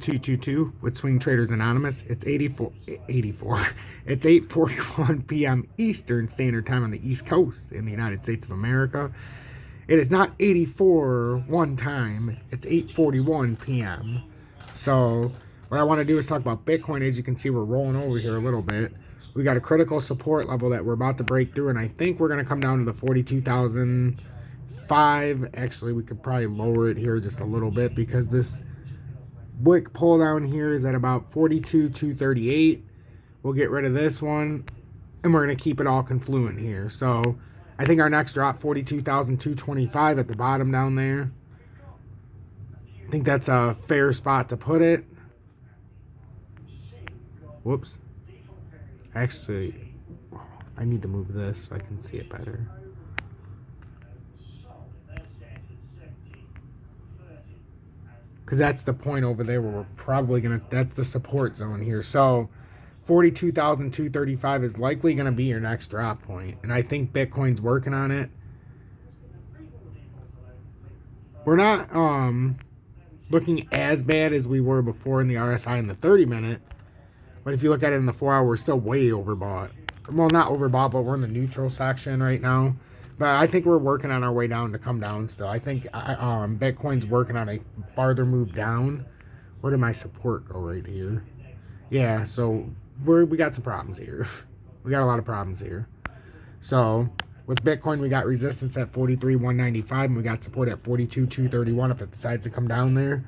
222 with Swing Traders Anonymous. It's 84. It's 8:41 p.m. Eastern Standard Time on the East Coast in the United States of America. It is not 84 one time. It's 8:41 p.m. So what I want to do is talk about Bitcoin. As you can see, we're rolling over here a little bit. We got a critical support level that we're about to break through, and I think we're going to come down to the 42,005. Actually, we could probably lower it here just a little bit because this wick pull down here is at about 42,238. We'll get rid of this one, and we're going to keep it all confluent here. So I think our next drop, 42,225 at the bottom down there. I think that's a fair spot to put it. Whoops. Actually, I need to move this so I can see it better. Because that's the point over there where we're probably going to, that's the support zone here. So 42,235 is likely going to be your next drop point. And I think Bitcoin's working on it. We're not looking as bad as we were before in the RSI in the 30-minute. But if you look at it in the 4-hour, we're still way overbought. Well, not overbought, but we're in the neutral section right now. But I think we're working on our way down to come down still. I think Bitcoin's working on a farther move down. Where did my support go right here? Yeah, so we got some problems here. We got a lot of problems here. So with Bitcoin, we got resistance at 43,195, and we got support at 42,231 if it decides to come down there.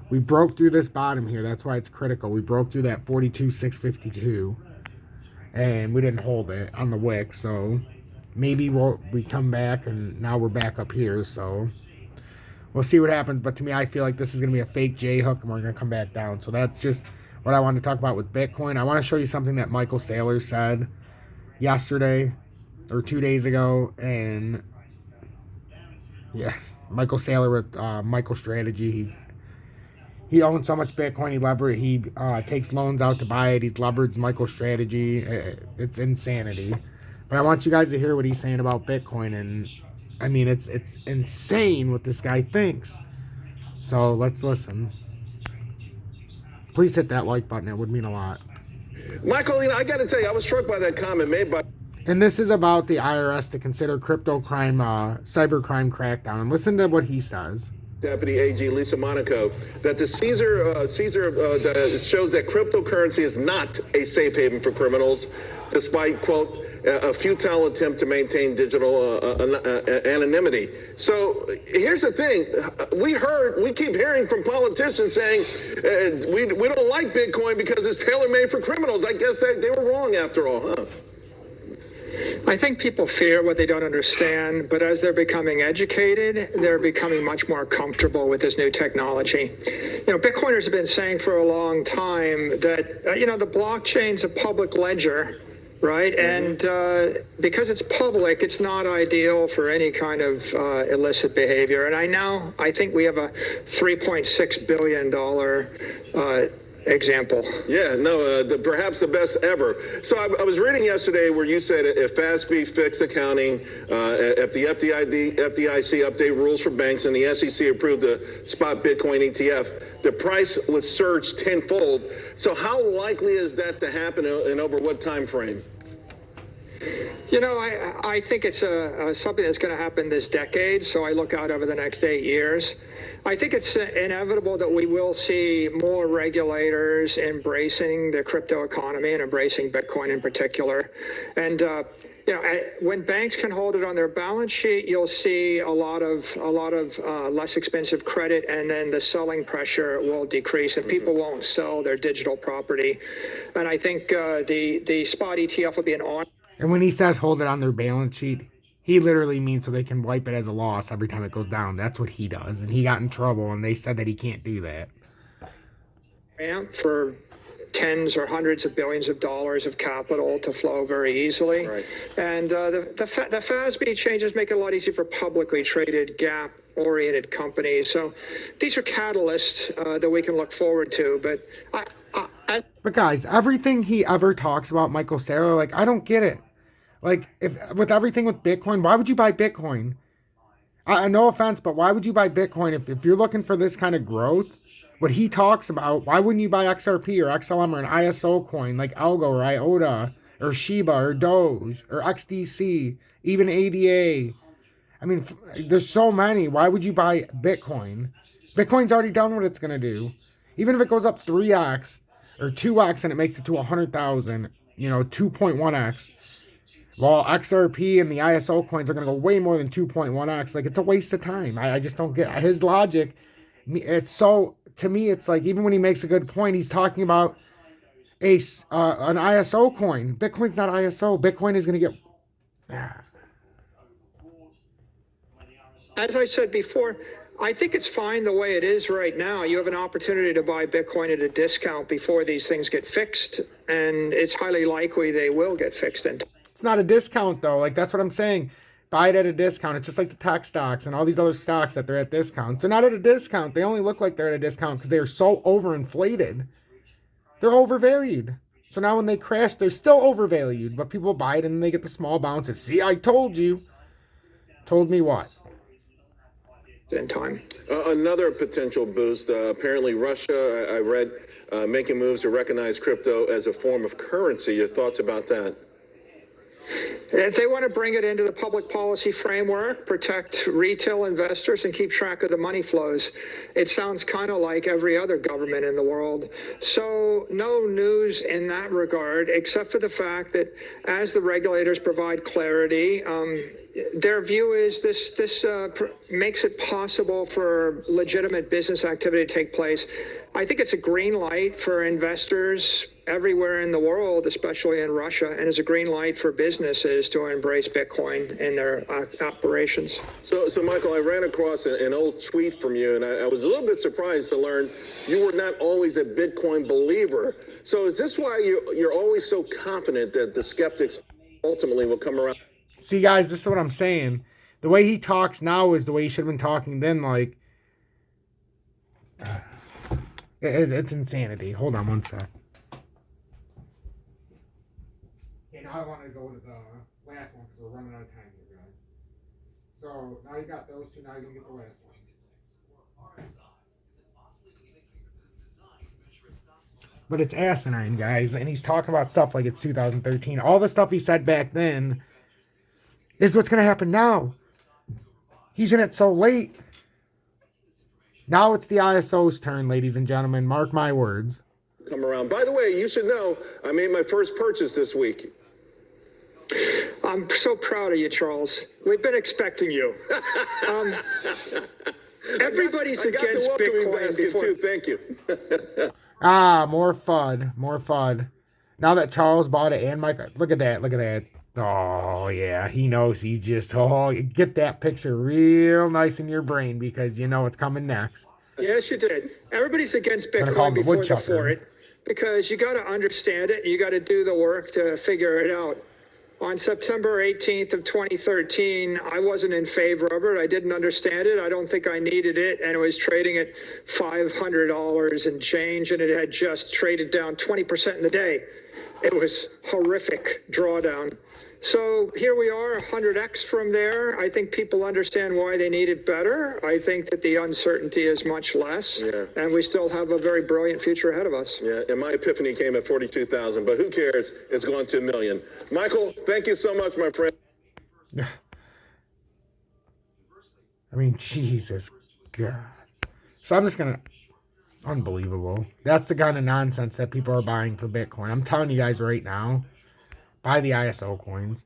We broke through this bottom here. That's why it's critical. We broke through that 42,652, and we didn't hold it on the wick. So maybe we come back, and now we're back up here. So we'll see what happens. But to me, I feel like this is going to be a fake J hook, and we're going to come back down. So that's just what I wanted to talk about with Bitcoin. I want to show you something that Ta+Saylor said yesterday or 2 days ago. And yeah, Ta+Saylor with MicroStrategy. He owns so much Bitcoin, he takes loans out to buy it. He's leveraged MicroStrategy. It's insanity. But I want you guys to hear what he's saying about Bitcoin. And I mean, it's insane what this guy thinks. So let's listen. Please hit that like button. It would mean a lot. Michael, I got to tell you, I was struck by that comment made by... And this is about the IRS to consider crypto crime, cybercrime crackdown. And listen to what he says. Deputy AG Lisa Monaco, that the Caesar shows that cryptocurrency is not a safe haven for criminals, despite, quote, a futile attempt to maintain digital anonymity. So here's the thing. We keep hearing from politicians saying we don't like Bitcoin because it's tailor-made for criminals. I guess they were wrong after all, huh? I think people fear what they don't understand, but as they're becoming educated, they're becoming much more comfortable with this new technology. Bitcoiners have been saying for a long time that, the blockchain's a public ledger, right? And because it's public, it's not ideal for any kind of illicit behavior. And I think we have a $3.6 billion example. Yeah, no, perhaps the best ever. So I was reading yesterday where you said if FASB fixed accounting, if the FDIC update rules for banks and the SEC approved the spot Bitcoin ETF, the price would surge tenfold. So how likely is that to happen and over what time frame? I think it's something that's going to happen this decade. So I look out over the next 8 years. I think it's inevitable that we will see more regulators embracing the crypto economy and embracing Bitcoin in particular. And when banks can hold it on their balance sheet, you'll see a lot of less expensive credit, and then the selling pressure will decrease, and people won't sell their digital property. And I think the spot ETF will be an on. And when he says hold it on their balance sheet, he literally means so they can wipe it as a loss every time it goes down. That's what he does. And he got in trouble, and they said that he can't do that. For tens or hundreds of billions of dollars of capital to flow very easily. Right. And the FASB changes make it a lot easier for publicly traded gap-oriented companies. So these are catalysts that we can look forward to. But guys, everything he ever talks about Ta+Saylor, I don't get it. With everything with Bitcoin, why would you buy Bitcoin? No offense, but why would you buy Bitcoin if you're looking for this kind of growth? what he talks about, why wouldn't you buy XRP or XLM or an ISO coin like Algo or IOTA or Shiba or Doge or XDC, even ADA? I mean, there's so many. Why would you buy Bitcoin? Bitcoin's already done what it's going to do. Even if it goes up 3x or 2x and it makes it to 100,000, 2.1x. Well, XRP and the ISO coins are going to go way more than 2.1x. Like, it's a waste of time. I just don't get his logic. It's so, to me, it's like, even when he makes a good point, he's talking about an ISO coin. Bitcoin's not ISO. Bitcoin is going to get... As I said before, I think it's fine the way it is right now. You have an opportunity to buy Bitcoin at a discount before these things get fixed, and it's highly likely they will get fixed. It's not a discount, though. Like, that's what I'm saying. Buy it at a discount. It's just like the tech stocks and all these other stocks that they're at discounts. They're not at a discount. They only look like they're at a discount because they are so overinflated. They're overvalued. So now when they crash, they're still overvalued. But people buy it and then they get the small bounces. See, I told you. Told me what? In time. Another potential boost. Apparently, Russia, I read, making moves to recognize crypto as a form of currency. Your thoughts about that? If they want to bring it into the public policy framework, protect retail investors, and keep track of the money flows, it sounds kind of like every other government in the world. So no news in that regard, except for the fact that as the regulators provide clarity, their view is this makes it possible for legitimate business activity to take place. I think it's a green light for investors everywhere in the world, especially in Russia, and it's a green light for businesses to embrace Bitcoin in their operations. So Michael, I ran across an old tweet from you, and I was a little bit surprised to learn you were not always a Bitcoin believer. So is this why you're always so confident that the skeptics ultimately will come around? See, guys, this is what I'm saying. The way he talks now is the way he should have been talking then. Like, it's insanity. Hold on one sec. Okay, now I want to go to the last one because we're running out of time here, guys. So now you got those two. Now you're going to get the last one. But it's asinine, guys. And he's talking about stuff like it's 2013. All the stuff he said back then is what's going to happen now. He's in it so late. Now it's the ISO's turn, ladies and gentlemen. Mark my words. Come around. By the way, you should know I made my first purchase this week. I'm so proud of you, Charles. We've been expecting you. Everybody's against Bitcoin basket too. Thank you. More FUD. More FUD. Now that Charles bought it and Mike, look at that. Look at that. Oh, yeah. He knows he's just, get that picture real nice in your brain because you know it's coming next. Yes, you did. Everybody's against Bitcoin before they're for it because you got to understand it. You got to do the work to figure it out. On September 18th of 2013, I wasn't in favor of it. I didn't understand it. I don't think I needed it. And it was trading at $500 and change, and it had just traded down 20% in the day. It was horrific drawdown. So here we are, 100x from there. I think people understand why they need it better. I think that the uncertainty is much less, and we still have a very brilliant future ahead of us. Yeah, and my epiphany came at 42,000, but who cares? It's going to $1 million. Michael, thank you so much, my friend. I mean, Jesus God. So I'm just going to... Unbelievable. That's the kind of nonsense that people are buying for Bitcoin. I'm telling you guys right now. Buy the ISO coins.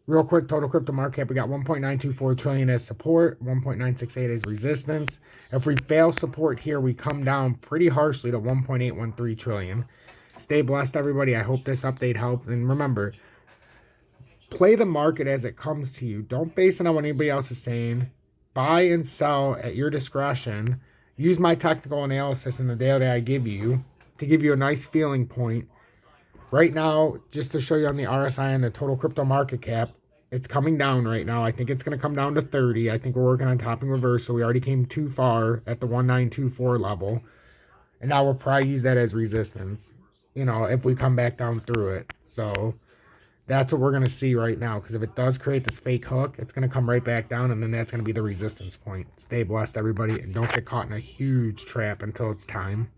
Real quick, total crypto market cap. We got 1.924 trillion as support, 1.968 as resistance. If we fail support here, we come down pretty harshly to 1.813 trillion. Stay blessed, everybody. I hope this update helped. And remember, play the market as it comes to you. Don't base it on what anybody else is saying. Buy and sell at your discretion. Use my technical analysis in the data I give you to give you a nice feeling point. Right now, just to show you on the RSI and the total crypto market cap, it's coming down right now. I think it's going to come down to 30. I think we're working on topping reverse, so we already came too far at the 1924 level. And now we'll probably use that as resistance, if we come back down through it. So That's what we're going to see right now, because if it does create this fake hook, it's going to come right back down, and then that's going to be the resistance point. Stay blessed, everybody, and don't get caught in a huge trap until it's time.